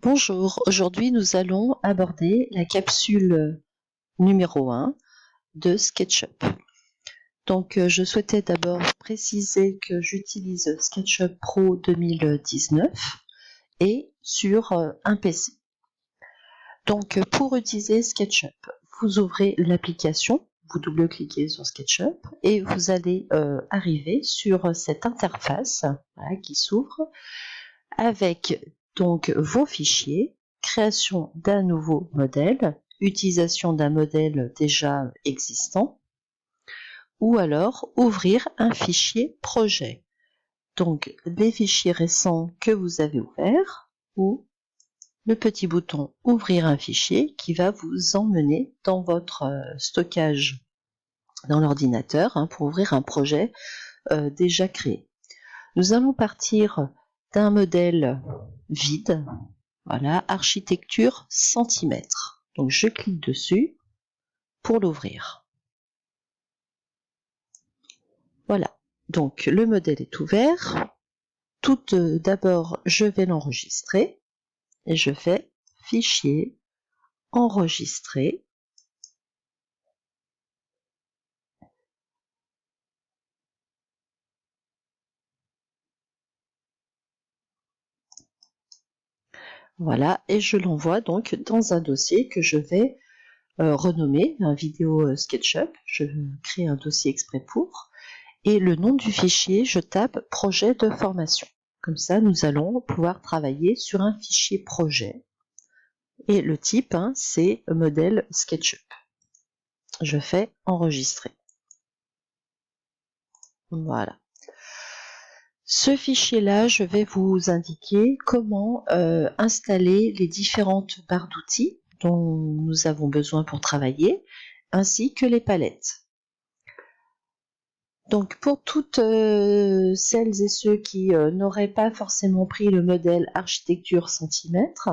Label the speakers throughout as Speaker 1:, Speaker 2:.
Speaker 1: Bonjour, aujourd'hui nous allons aborder la capsule numéro 1 de SketchUp. Donc je souhaitais d'abord préciser que j'utilise SketchUp Pro 2019 et sur un PC. Donc pour utiliser SketchUp, vous ouvrez l'application, vous double-cliquez sur SketchUp et vous allez arriver sur cette interface qui s'ouvre avec donc vos fichiers, création d'un nouveau modèle, utilisation d'un modèle déjà existant, ou alors ouvrir un fichier projet. Donc des fichiers récents que vous avez ouverts, ou le petit bouton ouvrir un fichier qui va vous emmener dans votre stockage dans l'ordinateur pour ouvrir un projet déjà créé. Nous allons partir d'un modèle vide. Voilà, architecture centimètres. Donc je clique dessus pour l'ouvrir. Voilà, donc le modèle est ouvert. Tout d'abord, je vais l'enregistrer et je fais fichier, enregistrer. Voilà, et je l'envoie donc dans un dossier que je vais renommer un vidéo SketchUp. Je crée un dossier exprès pour. Et le nom du fichier, je tape projet de formation. Comme ça, nous allons pouvoir travailler sur un fichier projet. Et le type, c'est modèle SketchUp. Je fais enregistrer. Voilà. Ce fichier-là, je vais vous indiquer comment installer les différentes barres d'outils dont nous avons besoin pour travailler, ainsi que les palettes. Donc pour toutes celles et ceux qui n'auraient pas forcément pris le modèle architecture centimètres,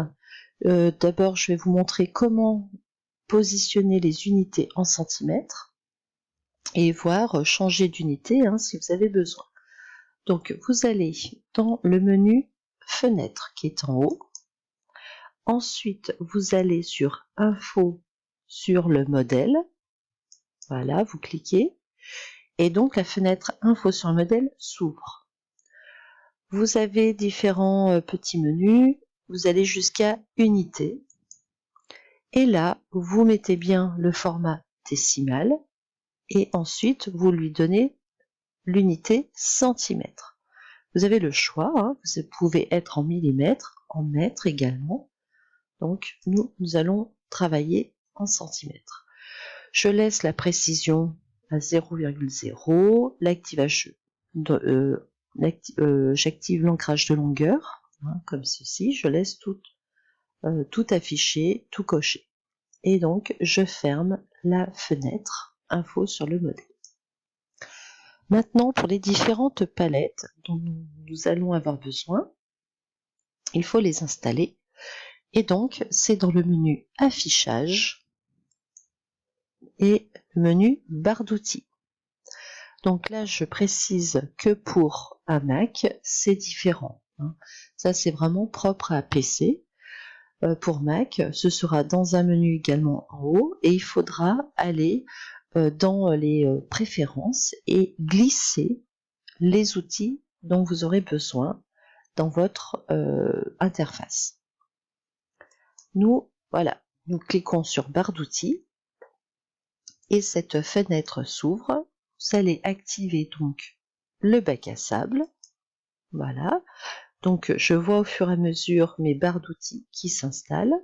Speaker 1: d'abord je vais vous montrer comment positionner les unités en centimètres et voir changer d'unité si vous avez besoin. Donc vous allez dans le menu fenêtre qui est en haut. Ensuite vous allez sur info sur le modèle. Voilà, vous cliquez. Et donc la fenêtre info sur le modèle s'ouvre. Vous avez différents petits menus, vous allez jusqu'à unité. Et là, vous mettez bien le format décimal et ensuite vous lui donnez l'unité centimètres. Vous avez le choix, vous pouvez être en millimètres, en mètres également. Donc nous allons travailler en centimètres. Je laisse la précision à 0,0, l'activation j'active l'ancrage de longueur, comme ceci, je laisse tout affiché, tout coché. Et donc, je ferme la fenêtre info sur le modèle. Maintenant, pour les différentes palettes dont nous allons avoir besoin, il faut les installer. Et donc, c'est dans le menu affichage et menu barre d'outils. Donc là, je précise que pour un Mac, c'est différent. Ça, c'est vraiment propre à PC. Pour Mac, ce sera dans un menu également en haut et il faudra aller dans les préférences et glisser les outils dont vous aurez besoin dans votre interface. Nous cliquons sur barre d'outils et cette fenêtre s'ouvre. Vous allez activer donc le bac à sable. Voilà. Donc je vois au fur et à mesure mes barres d'outils qui s'installent.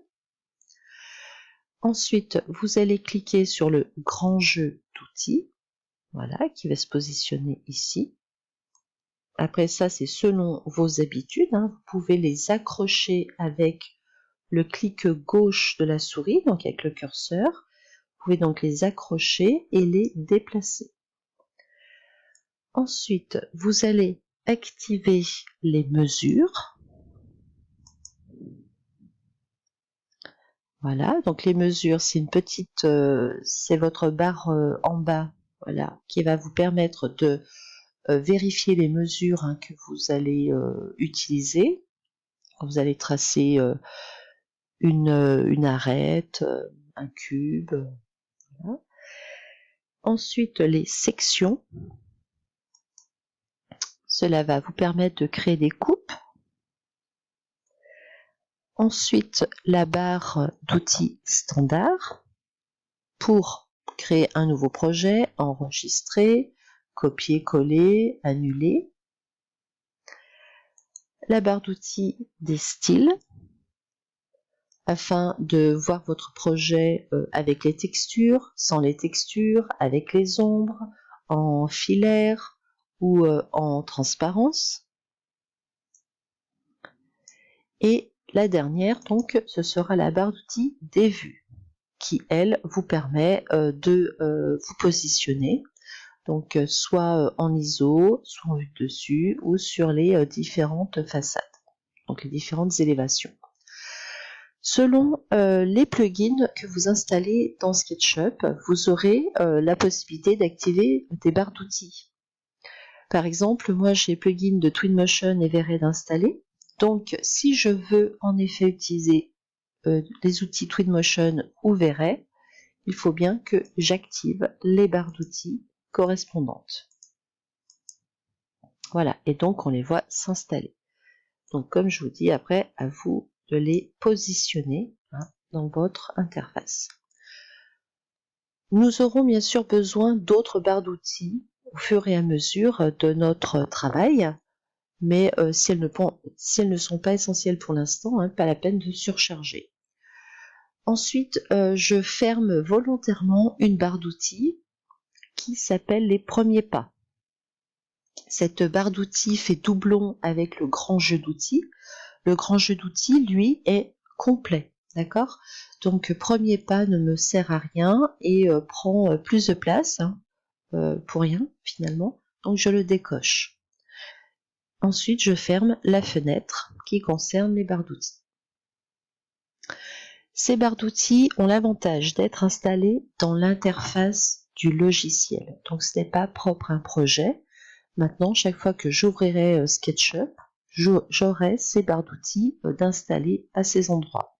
Speaker 1: Ensuite, vous allez cliquer sur le grand jeu d'outils, voilà, qui va se positionner ici. Après ça, c'est selon vos habitudes. Vous pouvez les accrocher avec le clic gauche de la souris, donc avec le curseur. Vous pouvez donc les accrocher et les déplacer. Ensuite, vous allez activer les mesures. Voilà, donc les mesures, c'est une petite, c'est votre barre en bas, voilà, qui va vous permettre de vérifier les mesures que vous allez utiliser. Vous allez tracer une arête, un cube. Voilà. Ensuite, les sections. Cela va vous permettre de créer des coupes. Ensuite, la barre d'outils standard pour créer un nouveau projet, enregistrer, copier-coller, annuler. La barre d'outils des styles afin de voir votre projet avec les textures, sans les textures, avec les ombres, en filaire ou en transparence. Et la dernière, donc, ce sera la barre d'outils des vues, qui, elle, vous permet de vous positionner, donc soit en ISO, soit en vue de dessus, ou sur les différentes façades, donc les différentes élévations. Selon les plugins que vous installez dans SketchUp, vous aurez la possibilité d'activer des barres d'outils. Par exemple, moi j'ai plugin de Twinmotion et V-Ray installés. Donc si je veux en effet utiliser les outils Twinmotion ou V-Ray, il faut bien que j'active les barres d'outils correspondantes. Voilà, et donc on les voit s'installer. Donc comme je vous dis, après, à vous de les positionner dans votre interface. Nous aurons bien sûr besoin d'autres barres d'outils au fur et à mesure de notre travail, mais si elles ne sont pas essentielles pour l'instant, pas la peine de surcharger. Ensuite, je ferme volontairement une barre d'outils qui s'appelle les premiers pas. Cette barre d'outils fait doublon avec le grand jeu d'outils. Le grand jeu d'outils, lui, est complet, d'accord? Donc, premier pas ne me sert à rien et prend plus de place pour rien, finalement. Donc, je le décoche. Ensuite, je ferme la fenêtre qui concerne les barres d'outils. Ces barres d'outils ont l'avantage d'être installées dans l'interface du logiciel. Donc, ce n'est pas propre à un projet. Maintenant, chaque fois que j'ouvrirai SketchUp, j'aurai ces barres d'outils d'installer à ces endroits.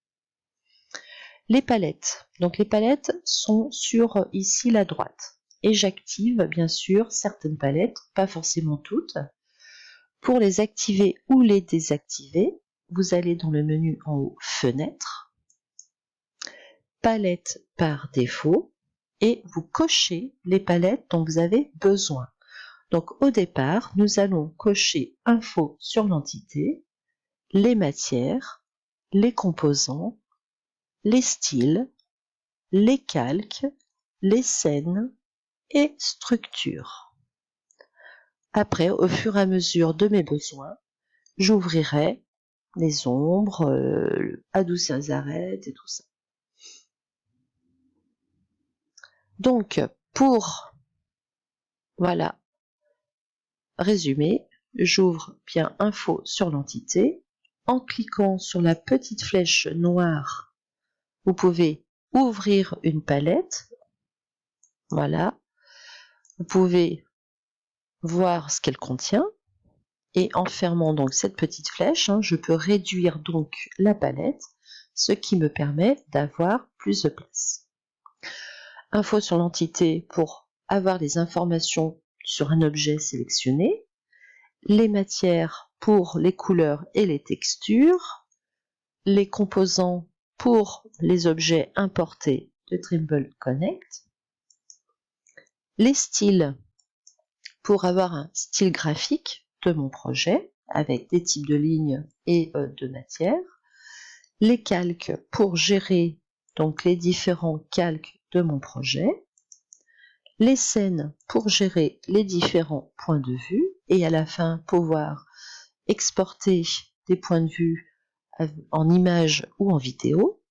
Speaker 1: Les palettes. Donc, les palettes sont sur ici la droite. Et j'active bien sûr certaines palettes, pas forcément toutes. Pour les activer ou les désactiver, vous allez dans le menu en haut Fenêtre, Palette par défaut, et vous cochez les palettes dont vous avez besoin. Donc au départ, nous allons cocher Info sur l'entité, les matières, les composants, les styles, les calques, les scènes et structures. Après, au fur et à mesure de mes besoins, j'ouvrirai les ombres, adoucir les arêtes et tout ça. Donc, pour voilà, résumer, j'ouvre bien Info sur l'entité. En cliquant sur la petite flèche noire, vous pouvez ouvrir une palette. Voilà. Vous pouvez voir ce qu'elle contient. Et en fermant donc cette petite flèche, je peux réduire donc la palette, ce qui me permet d'avoir plus de place. Info sur l'entité pour avoir les informations sur un objet sélectionné. Les matières pour les couleurs et les textures. Les composants pour les objets importés de Trimble Connect. Les styles pour avoir un style graphique de mon projet avec des types de lignes et de matières. Les calques pour gérer donc les différents calques de mon projet. Les scènes pour gérer les différents points de vue et à la fin pouvoir exporter des points de vue en image ou en vidéo.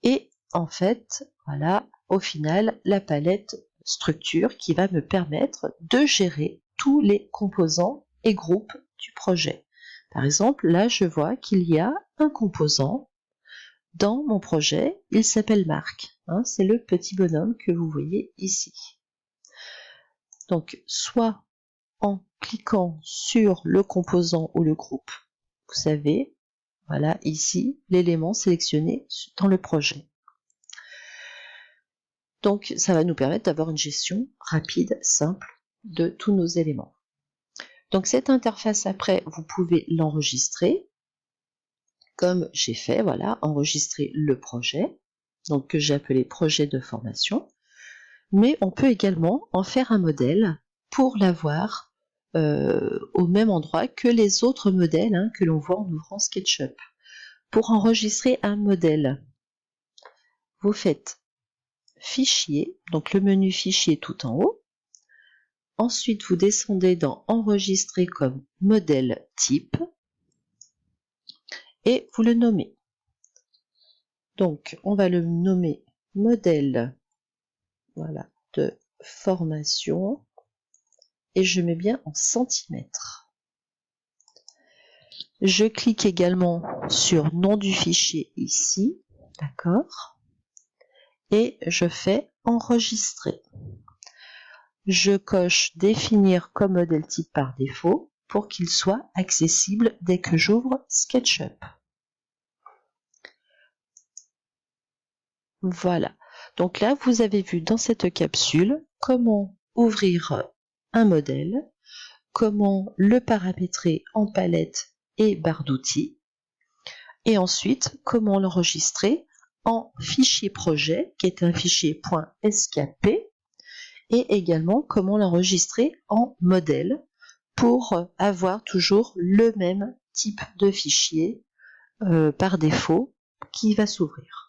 Speaker 1: Et en fait, voilà, au final, la palette structure qui va me permettre de gérer tous les composants et groupes du projet. Par exemple, là, je vois qu'il y a un composant dans mon projet, il s'appelle Marc. C'est le petit bonhomme que vous voyez ici. Donc, soit en cliquant sur le composant ou le groupe, vous savez, Voilà, ici, l'élément sélectionné dans le projet. Donc, ça va nous permettre d'avoir une gestion rapide, simple de tous nos éléments. Donc, cette interface, après, vous pouvez l'enregistrer, comme j'ai fait, voilà, enregistrer le projet, donc que j'ai appelé projet de formation. Mais on peut également en faire un modèle pour l'avoir au même endroit que les autres modèles que l'on voit en ouvrant SketchUp. Pour enregistrer un modèle, vous faites Fichier, donc le menu Fichier tout en haut. Ensuite, vous descendez dans Enregistrer comme modèle type et vous le nommez. Donc, on va le nommer modèle, voilà, de formation et je mets bien en centimètres. Je clique également sur nom du fichier ici, d'accord, et je fais enregistrer. Je coche définir comme modèle type par défaut pour qu'il soit accessible dès que j'ouvre SketchUp. Voilà. Donc là, vous avez vu dans cette capsule comment ouvrir un modèle, comment le paramétrer en palette et barre d'outils, et ensuite comment l'enregistrer en fichier projet, qui est un fichier .skp, et également comment l'enregistrer en modèle pour avoir toujours le même type de fichier par défaut qui va s'ouvrir.